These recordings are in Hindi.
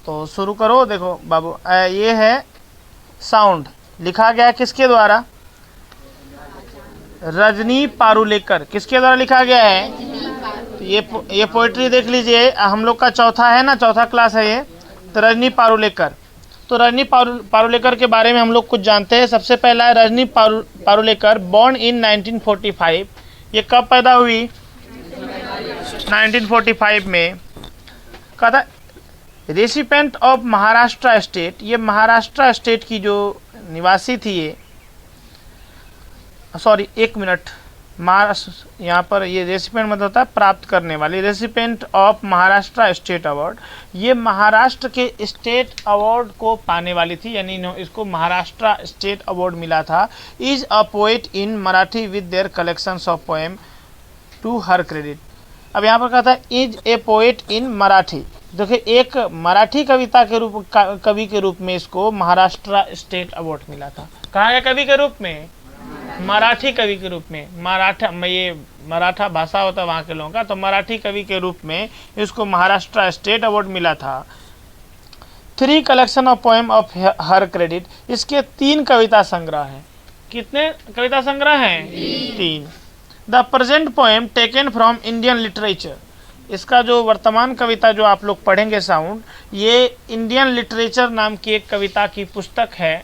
तो शुरू करो। देखो बाबू, ये है साउंड, लिखा गया किसके द्वारा? रजनी पारुलेकर। किसके द्वारा लिखा गया है? तो ये पोइट्री देख लीजिए, हम लोग का चौथा है ना, चौथा क्लास है ये। तो रजनी पारुलेकर, तो रजनी पारुलेकर के बारे में हम लोग कुछ जानते हैं। सबसे पहला है रजनी पारुलेकर, बॉर्न इन 1945। ये कब पैदा हुई? 1945 में। कहा था रेसिपेंट ऑफ महाराष्ट्र स्टेट, ये महाराष्ट्र स्टेट की जो निवासी थी ये, सॉरी एक मिनट, महाराष्ट्र यहाँ पर ये रेसिपेंट मतलब होता है प्राप्त करने वाली, recipient of Maharashtra state award, ये महाराष्ट्र के स्टेट अवार्ड को पाने वाली थी, यानी इसको महाराष्ट्र स्टेट अवार्ड मिला था। Is a poet in Marathi with their collections of poem to her credit. अब यहाँ पर कहा था is a poet in Marathi, देखिए एक मराठी कविता के रूप कवि के रूप में इसको महाराष्ट्र स्टेट अवार्ड मिला था। कहाँ गया कवि के रूप में? मराठी कवि के रूप में। ये मराठा भाषा होता है वहाँ के लोगों का, तो मराठी कवि के रूप में इसको महाराष्ट्र स्टेट अवार्ड मिला था। 3 collection of poem of her credit, इसके 3 कविता संग्रह हैं। कितने कविता संग्रह हैं? 3। The present poem taken from Indian literature, इसका जो वर्तमान कविता जो आप लोग पढ़ेंगे साउंड, ये इंडियन लिटरेचर नाम की एक कविता की पुस्तक है,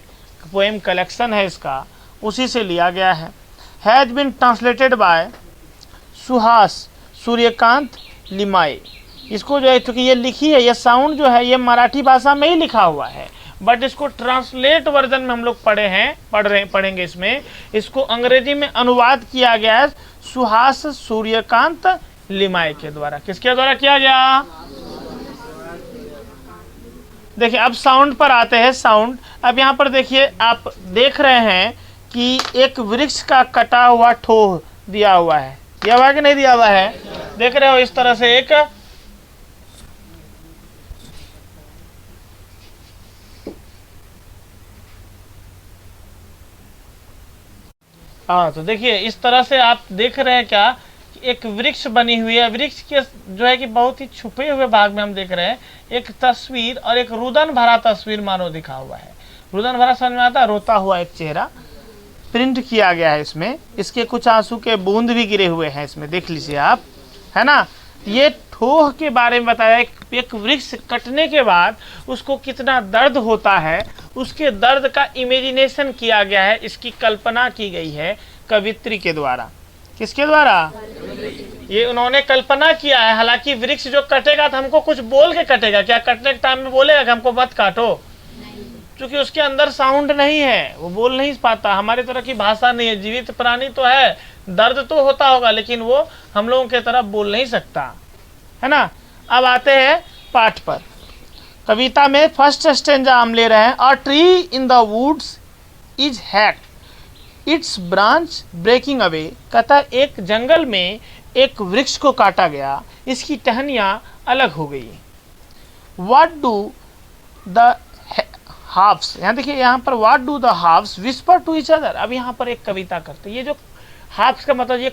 पोएम कलेक्शन है इसका, उसी से लिया गया है। Has been translated by Suhas Suryakant Limaye. इसको जो है, चूँकि ये लिखी है, ये साउंड जो है ये मराठी भाषा में ही लिखा हुआ है, बट इसको ट्रांसलेट वर्जन में हम लोग पढ़ेंगे इसमें, इसको अंग्रेजी में अनुवाद किया गया है सुहास सूर्यकांत लिमाई के द्वारा। किसके द्वारा किया गया? देखिए अब साउंड पर आते हैं। साउंड, अब यहाँ पर देखिए, आप देख रहे हैं कि एक वृक्ष का कटा हुआ ठोह दिया हुआ है, दिया हुआ है कि नहीं दिया हुआ है? देख रहे हो इस तरह से एक, हाँ तो देखिए इस तरह से आप देख रहे हैं क्या, एक वृक्ष बनी हुई है। वृक्ष के जो है कि बहुत ही छुपे हुए भाग में हम देख रहे हैं एक तस्वीर, और एक रुदन भरा तस्वीर मानो दिखा हुआ है। रुदन भरा समझ में आता है, रोता हुआ एक चेहरा प्रिंट किया गया है इसमें। इसके कुछ आंसू के बूंद भी गिरे हुए हैं इसमें, देख लीजिए आप, है ना। ये ठोह के बारे में बताया, एक वृक्ष कटने के बाद उसको कितना दर्द होता है, उसके दर्द का इमेजिनेशन किया गया है, इसकी कल्पना की गई है कवित्री के द्वारा। किसके द्वारा? ये उन्होंने कल्पना किया है। हालांकि वृक्ष जो कटेगा तो हमको कुछ बोल के कटेगा क्या? कटने के टाइम में बोलेगा कि हमको मत काटो? क्योंकि उसके अंदर साउंड नहीं है, वो बोल नहीं पाता, हमारी तरह की भाषा नहीं है। जीवित प्राणी तो है, दर्द तो होता होगा, लेकिन वो हम लोगों की तरह बोल नहीं सकता, है ना। अब आते हैं पाठ पर। कविता में फर्स्ट स्टेंजा हम ले रहे हैं। A tree in the woods is hacked, its branch breaking away. कहता है एक जंगल में एक वृक्ष को काटा गया, इसकी टहनियाँ अलग हो गई। व्हाट डू द हाफ्स, यहाँ देखिए यहाँ पर what do the halves whisper to each other. अब यहाँ पर एक कविता करते, ये जो हाफ्स का मतलब ये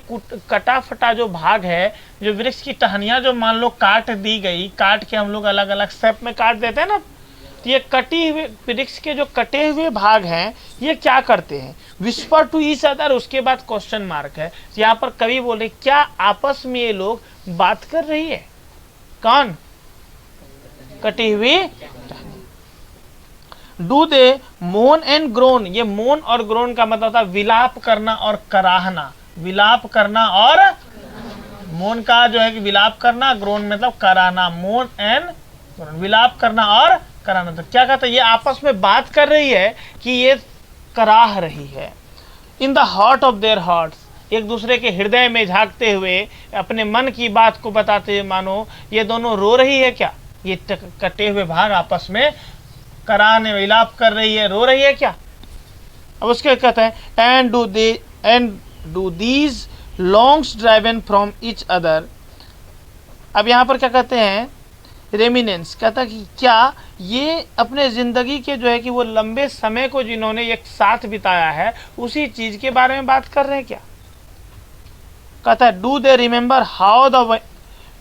कटा फटा जो भाग है, जो वृक्ष की टहनियाँ जो मान लो काट दी गई, काट के हम लोग अलग अलग शेप में काट देते हैं ना, तो ये कटी हुए वृक्ष के जो कटे हुए भाग हैं ये क्या करते हैं? Whisper to each other. उसके बाद क्वेश्चन मार्क है। यहाँ पर कवि बोले क्या आपस में ये लोग बात कर रही है? कौन? कटी हुई। डू दे मोन एंड ग्रोन, ये मोन और ग्रोन का मतलब था विलाप करना और कराहना। विलाप करना और मोन का जो है कि विलाप करना, ग्रोन मतलब कराना। मोन एंड विलाप करना और कराना, तो क्या कहता है ये आपस में बात कर रही है कि ये कराह रही है। In the heart of their hearts, एक दूसरे के हृदय में झांकते हुए अपने मन की बात को बताते हुए मानो ये दोनों रो रही है क्या? ये कटे हुए भाग आपस में कराने विलाप कर रही है, रो रही है क्या? अब उसके कहते हैं and do these longs driven from each other. अब यहाँ पर क्या कहते हैं? रेमिनेंस। कहता कि क्या ये अपने ज़िंदगी के जो है कि वो लंबे समय को जिन्होंने एक साथ बिताया है उसी चीज़ के बारे में बात कर रहे हैं क्या? कहता है do they remember how the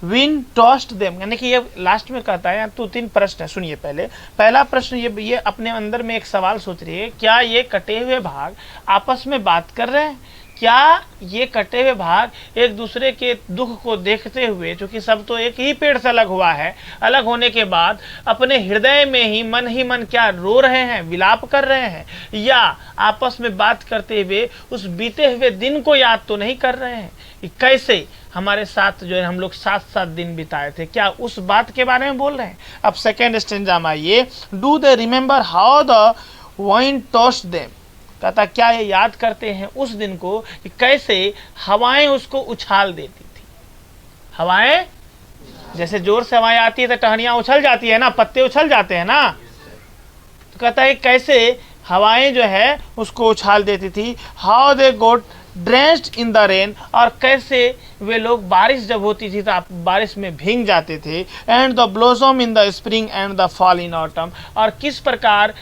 win toast them, यानी कि ये लास्ट में कहता है, तो 3 प्रश्न है, सुनिए पहले। पहला प्रश्न ये अपने अंदर में एक सवाल सोच रही है, क्या ये कटे हुए भाग आपस में बात कर रहे हैं? क्या ये कटे हुए भाग एक दूसरे के दुख को देखते हुए, क्योंकि सब तो एक ही पेड़ से अलग हुआ है, अलग होने के बाद अपने हृदय में ही मन क्या रो रहे हैं, विलाप कर रहे हैं, या आपस में बात करते हुए उस बीते हुए दिन को याद तो नहीं कर रहे हैं कि कैसे हमारे साथ जो है हम लोग 7-7 दिन बिताए थे, क्या उस बात के बारे में बोल रहे हैं? अब सेकेंड स्टेंजा में आइए, do they remember how the wine toast them, कहता क्या ये याद करते हैं उस दिन को कि कैसे हवाएं उसको उछाल देती थी। हवाएं, जैसे जोर से हवाएं आती है तो टहनियां उछल जाती है ना, पत्ते उछल जाते हैं ना, तो कहता है कैसे हवाएं जो है उसको उछाल देती थी। How they got drenched in the rain, और कैसे वे लोग बारिश जब होती थी तो आप बारिश में भीग जाते थे। And the blossom in the spring and the fall in autumn, और किस प्रकार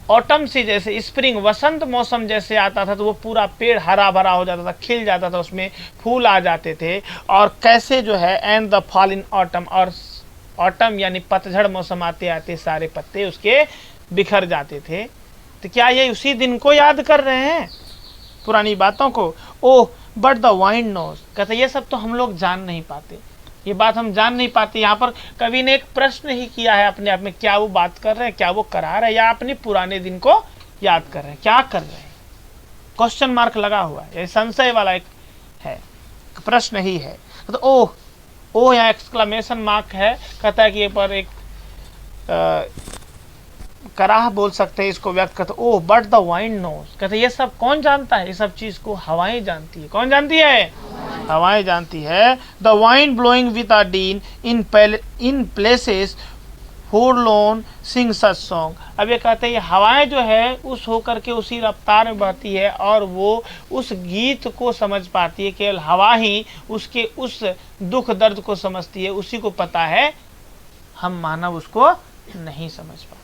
ऑटम से, जैसे स्प्रिंग वसंत मौसम जैसे आता था तो वो पूरा पेड़ हरा भरा हो जाता था, खिल जाता था, उसमें फूल आ जाते थे। और कैसे जो है and the fall in autumn, और ऑटम यानी पतझड़ मौसम आते आते सारे पत्ते उसके बिखर जाते थे। तो क्या ये उसी दिन को याद कर रहे हैं, पुरानी बातों को? Oh but the wind knows, कहते ये सब तो हम लोग जान नहीं पाते, ये बात हम जान नहीं पाते। यहाँ पर कवि ने एक प्रश्न ही किया है अपने आप में, क्या वो बात कर रहे हैं, क्या वो करा रहे हैं, या अपने पुराने दिन को याद कर रहे हैं, क्या कर रहे हैं? क्वेश्चन मार्क लगा हुआ है, ये संशय वाला एक है, प्रश्न ही है। तो ओह यहाँ एक्सक्लेमेशन मार्क है, कहता है कि ये पर एक कराह बोल सकते हैं इसको व्यक्त करते। Oh but the wind knows, कहते ये सब कौन जानता है, ये सब चीज को हवाएं जानती है। कौन जानती है? हवाएं जानती है। The wind blowing with a din in places forlorn sing such song. अब ये कहते हैं ये हवाएं जो है उस होकर के उसी रफ्तार में बहती है और वो उस गीत को समझ पाती है, केवल हवा ही उसके उस दुख दर्द को समझती है, उसी को पता है, हम मानव उसको नहीं समझ पाते।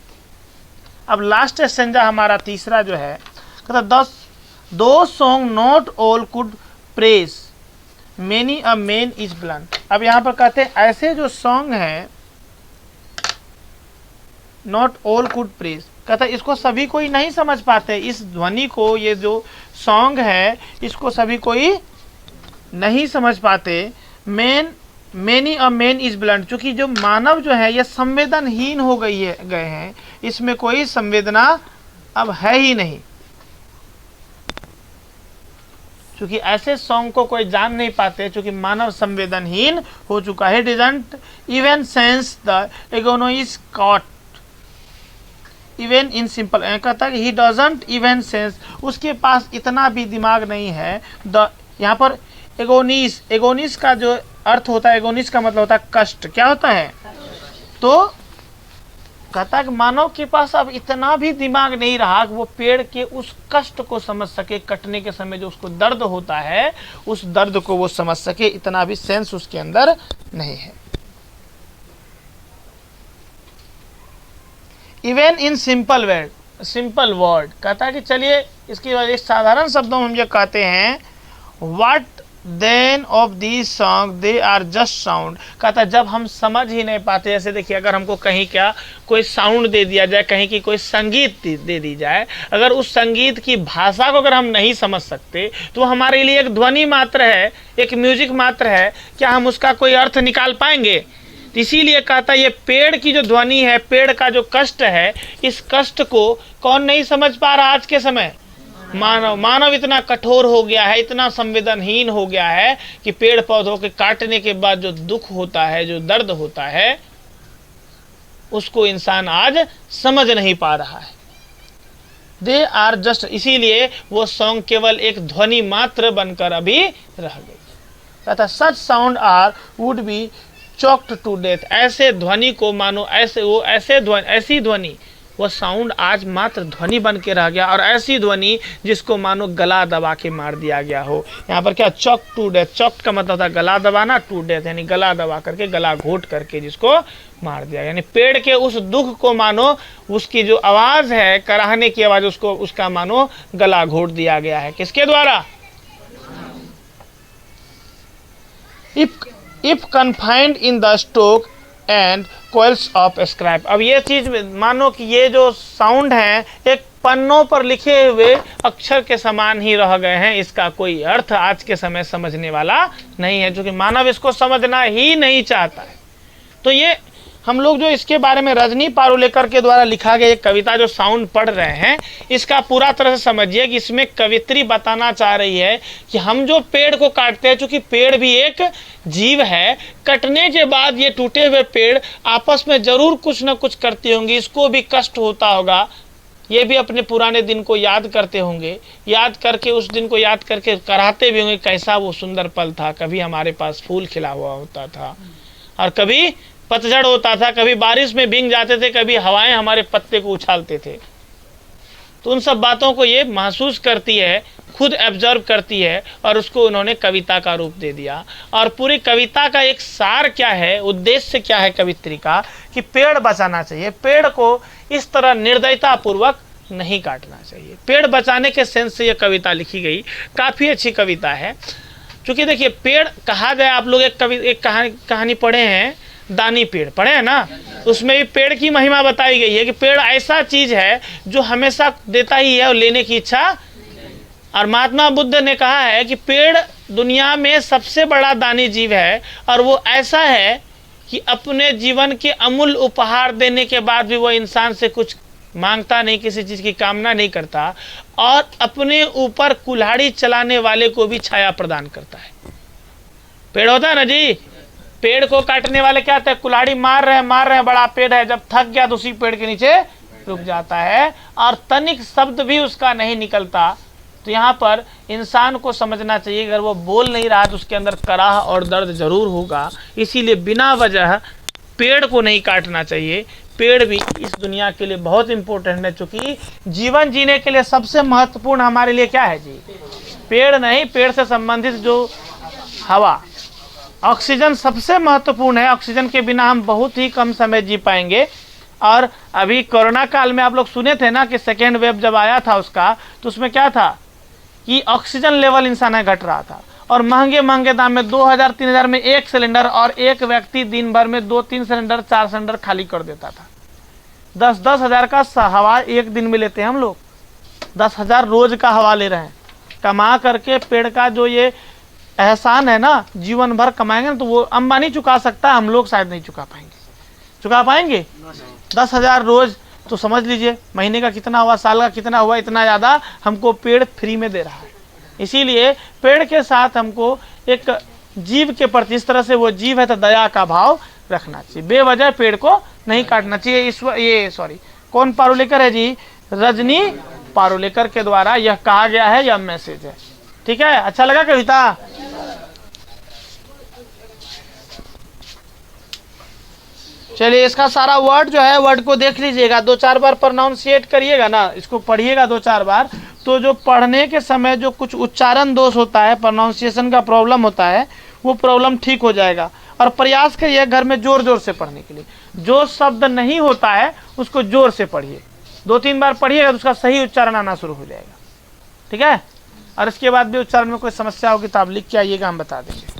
अब लास्ट स्टेंजा हमारा तीसरा जो है, कहता दो song not all could praise many a man is blunt. अब यहाँ पर कहते हैं ऐसे जो सॉन्ग हैं, नॉट ऑल कुड प्रेज, कहता है इसको सभी कोई नहीं समझ पाते, इस ध्वनि को, ये जो सॉन्ग है इसको सभी कोई नहीं समझ पाते। Many a man is blunt, क्योंकि जो मानव जो है ये संवेदनहीन हो गए हैं, इसमें कोई संवेदना अब है ही नहीं, क्योंकि ऐसे सॉन्ग को कोई जान नहीं पाते, क्योंकि मानव संवेदनहीन हो चुका है। Didn't even sense the agonies caught even in simple, कहता है ही डजंट इवन सेंस, उसके पास इतना भी दिमाग नहीं है। द यहाँ पर एगोनिस का जो अर्थ होता है, एगोनिस का मतलब होता है कष्ट। क्या होता है? तो कहता है कि मानव के पास अब इतना भी दिमाग नहीं रहा कि वो पेड़ के उस कष्ट को समझ सके, कटने के समय जो उसको दर्द होता है उस दर्द को वो समझ सके, इतना भी सेंस उसके अंदर नहीं है। इवन इन सिंपल वर्ड, कहता है कि चलिए इसकी वजह साधारण शब्दों में हम ये कहते हैं, what then of this song they are just sound. कहता है जब हम समझ ही नहीं पाते, जैसे देखिए अगर हमको कहीं क्या कोई साउंड दे दिया जाए, कहीं की कोई संगीत दे दी जाए, अगर उस संगीत की भाषा को अगर हम नहीं समझ सकते तो हमारे लिए एक ध्वनि मात्र है, एक म्यूजिक मात्र है, क्या हम उसका कोई अर्थ निकाल पाएंगे? इसीलिए कहता है ये पेड़ की जो ध्वनि है, पेड़ का जो कष्ट है, इस कष्ट को कौन नहीं समझ पा रहा आज के समय? मानव इतना कठोर हो गया है, इतना संवेदनहीन हो गया है कि पेड़ पौधों के काटने के बाद जो दुख होता है, जो दर्द होता है, उसको इंसान आज समझ नहीं पा रहा है। दे आर जस्ट, इसीलिए वो सॉन्ग केवल एक ध्वनि मात्र बनकर अभी रह गई। कहता such sound are would be choked to death, ऐसे ध्वनि को मानो ऐसी ध्वनि, वो साउंड आज मात्र ध्वनि बन के रह गया, और ऐसी ध्वनि जिसको मानो गला दबा के मार दिया गया हो। यहाँ पर क्या चॉक टू डेथ, चॉक का मतलब था गला दबाना, टू डेथ यानी गला दबा करके, गला घोट करके जिसको मार दिया, यानी पेड़ के उस दुख को मानो उसकी जो आवाज है, कराहने की आवाज, उसका मानो गला घोट दिया गया है। किसके द्वारा? If confined in the stoke and coils of scrap. अब ये चीज मानो कि ये जो साउंड है एक पन्नों पर लिखे हुए अक्षर के समान ही रह गए हैं, इसका कोई अर्थ आज के समय समझने वाला नहीं है, जो कि मानव इसको समझना ही नहीं चाहता है। तो ये हम लोग जो इसके बारे में रजनी पारुलेकर के द्वारा लिखा गया एक कविता जो साउंड पढ़ रहे हैं, इसका पूरा तरह से समझिए कि इसमें कवित्री बताना चाह रही है कि हम जो पेड़ को काटते हैं, चूंकि पेड़ भी एक जीव है, कटने के बाद ये टूटे हुए पेड़ आपस में जरूर कुछ न कुछ करती होंगी, इसको भी कष्ट होता होगा, ये भी अपने पुराने दिन को याद करते होंगे, याद करके उस दिन को याद करके कराहते भी होंगे कैसा वो सुंदर पल था, कभी हमारे पास फूल खिला हुआ होता था और कभी पतझड़ होता था, कभी बारिश में भीग जाते थे, कभी हवाएं हमारे पत्ते को उछालते थे। तो उन सब बातों को ये महसूस करती है, खुद एब्जर्व करती है और उसको उन्होंने कविता का रूप दे दिया। और पूरी कविता का एक सार क्या है, उद्देश्य क्या है कवित्री का, कि पेड़ बचाना चाहिए, पेड़ को इस तरह निर्दयता पूर्वक नहीं काटना चाहिए। पेड़ बचाने के सेंस से यह कविता लिखी गई, काफ़ी अच्छी कविता है। चूँकि देखिए पेड़ कहा गया, आप लोग एक कहानी पढ़े हैं, दानी पेड़ पढ़े हैं ना, उसमें भी पेड़ की महिमा बताई गई है कि पेड़ ऐसा चीज है जो हमेशा देता ही है और लेने की इच्छा। और महात्मा बुद्ध ने कहा है कि पेड़ दुनिया में सबसे बड़ा दानी जीव है और वो ऐसा है कि अपने जीवन के अमूल्य उपहार देने के बाद भी वो इंसान से कुछ मांगता नहीं, किसी चीज की कामना नहीं करता और अपने ऊपर कुल्हाड़ी चलाने वाले को भी छाया प्रदान करता है। पेड़ होता है ना जी, पेड़ को काटने वाले क्या होता है, कुल्हाड़ी मार रहे हैं, बड़ा पेड़ है, जब थक गया तो उसी पेड़ के नीचे रुक जाता है और तनिक शब्द भी उसका नहीं निकलता। तो यहाँ पर इंसान को समझना चाहिए, अगर वो बोल नहीं रहा तो उसके अंदर कराह और दर्द जरूर होगा। इसीलिए बिना वजह पेड़ को नहीं काटना चाहिए। पेड़ भी इस दुनिया के लिए बहुत इंपॉर्टेंट है, चूंकि जीवन जीने के लिए सबसे महत्वपूर्ण हमारे लिए क्या है जी, पेड़ नहीं, पेड़ से संबंधित जो हवा, ऑक्सीजन सबसे महत्वपूर्ण है। ऑक्सीजन के बिना हम बहुत ही कम समय जी पाएंगे। और अभी कोरोना काल में आप लोग सुने थे ना कि सेकेंड वेव जब आया था उसका, तो उसमें क्या था कि ऑक्सीजन लेवल इंसान में घट रहा था और महंगे महंगे दाम में 2000-3000 में एक सिलेंडर, और एक व्यक्ति दिन भर में 2-3 सिलेंडर 4 सिलेंडर खाली कर देता था। 10-10 हज़ार का हवा एक दिन में लेते हैं हम लोग, 10,000 रोज का हवा ले रहे हैं कमा करके। पेड़ का जो ये एहसान है ना, जीवन भर कमाएंगे ना, तो वो अंबानी चुका सकता है, हम लोग शायद नहीं चुका पाएंगे। 10,000 रोज तो समझ लीजिए महीने का कितना हुआ, साल का कितना हुआ, इतना ज़्यादा हमको पेड़ फ्री में दे रहा है। इसीलिए पेड़ के साथ हमको एक जीव के प्रति, इस तरह से वो जीव है तो दया का भाव रखना चाहिए, बेवजह पेड़ को नहीं काटना चाहिए। कौन पारुलेकर है जी, रजनी पारुलेकर के द्वारा यह कहा गया है, यह मैसेज है। ठीक है, अच्छा लगा कविता? चलिए इसका सारा वर्ड जो है, वर्ड को देख लीजिएगा, 2-4 बार प्रोनाउंसिएट करिएगा ना, इसको पढ़िएगा 2-4 बार, तो जो पढ़ने के समय जो कुछ उच्चारण दोष होता है, प्रोनाउंसिएशन का प्रॉब्लम होता है, वो प्रॉब्लम ठीक हो जाएगा। और प्रयास करिए घर में जोर जोर से पढ़ने के लिए, जो शब्द नहीं होता है उसको जोर से पढ़िए, 2-3 बार पढ़िएगा तो उसका सही उच्चारण आना शुरू हो जाएगा। ठीक है, और इसके बाद भी उच्चारण में कोई समस्या होगी तो आप लिख के आइएगा, हम बता देंगे।